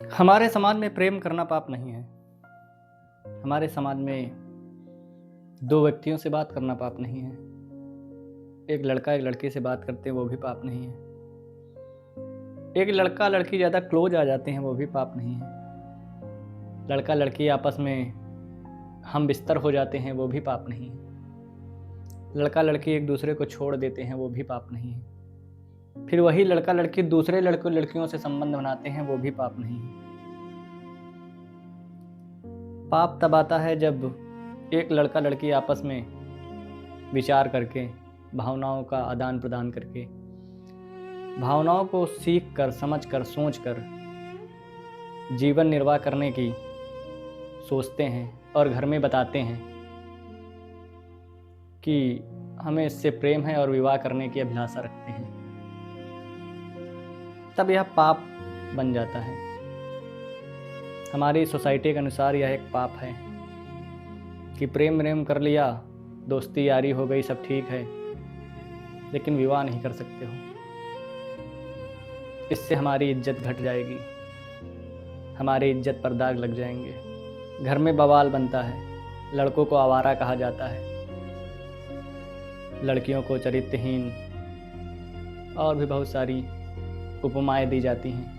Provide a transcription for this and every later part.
हमारे समाज में प्रेम करना पाप नहीं है। हमारे समाज में दो व्यक्तियों से बात करना पाप नहीं है। एक लड़का एक लड़की से बात करते हैं वो भी पाप नहीं है। एक लड़का लड़की ज़्यादा क्लोज आ जाते हैं वो भी पाप नहीं है। लड़का लड़की आपस में हम बिस्तर हो जाते हैं वो भी पाप नहीं है। लड़का लड़की एक दूसरे को छोड़ देते हैं वो भी पाप नहीं है। फिर वही लड़का लड़की दूसरे लड़कों लड़कियों से संबंध बनाते हैं वो भी पाप नहीं है। पाप तब आता है जब एक लड़का लड़की आपस में विचार करके, भावनाओं का आदान प्रदान करके, भावनाओं को सीख कर, समझ कर, सोच कर जीवन निर्वाह करने की सोचते हैं और घर में बताते हैं कि हमें इससे प्रेम है और विवाह करने की अभिलाषा रखते हैं, तब यह पाप बन जाता है। हमारी सोसाइटी के अनुसार यह एक पाप है कि प्रेम कर लिया, दोस्ती यारी हो गई, सब ठीक है, लेकिन विवाह नहीं कर सकते हो। इससे हमारी इज्जत घट जाएगी, हमारी इज्जत पर दाग लग जाएंगे, घर में बवाल बनता है, लड़कों को आवारा कहा जाता है, लड़कियों को चरित्रहीन और भी बहुत सारी उपमाएं दी जाती हैं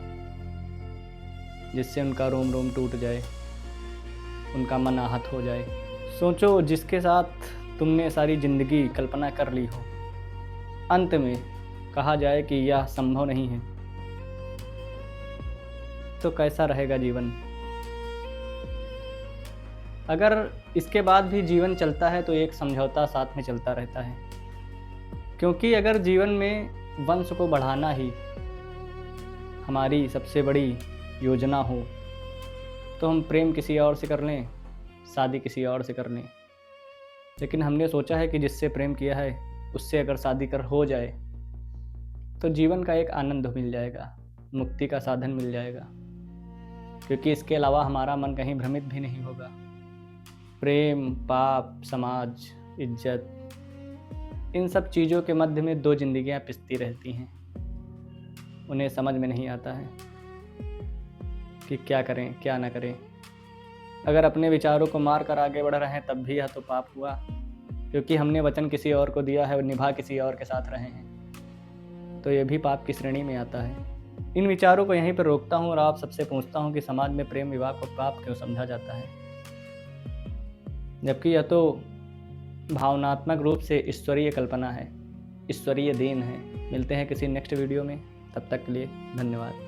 जिससे उनका रोम रोम टूट जाए, उनका मन आहत हो जाए। सोचो, जिसके साथ तुमने सारी ज़िंदगी कल्पना कर ली हो, अंत में कहा जाए कि यह संभव नहीं है, तो कैसा रहेगा जीवन। अगर इसके बाद भी जीवन चलता है तो एक समझौता साथ में चलता रहता है, क्योंकि अगर जीवन में वंश को बढ़ाना ही हमारी सबसे बड़ी योजना हो तो हम प्रेम किसी और से कर लें, शादी किसी और से कर लें। लेकिन हमने सोचा है कि जिससे प्रेम किया है उससे अगर शादी कर हो जाए तो जीवन का एक आनंद मिल जाएगा, मुक्ति का साधन मिल जाएगा, क्योंकि इसके अलावा हमारा मन कहीं भ्रमित भी नहीं होगा। प्रेम, पाप, समाज, इज्जत, इन सब चीज़ों के मध्य में दो जिंदगियां पिसती रहती हैं। उन्हें समझ में नहीं आता है कि क्या करें क्या ना करें। अगर अपने विचारों को मार कर आगे बढ़ रहे हैं तब भी यह तो पाप हुआ, क्योंकि हमने वचन किसी और को दिया है और निभा किसी और के साथ रहे हैं, तो यह भी पाप की श्रेणी में आता है। इन विचारों को यहीं पर रोकता हूँ और आप सबसे पूछता हूँ कि समाज में प्रेम विवाह को पाप क्यों समझा जाता है, जबकि यह तो भावनात्मक रूप से ईश्वरीय कल्पना है, ईश्वरीय देन है। मिलते हैं किसी नेक्स्ट वीडियो में, तब तक के लिए धन्यवाद।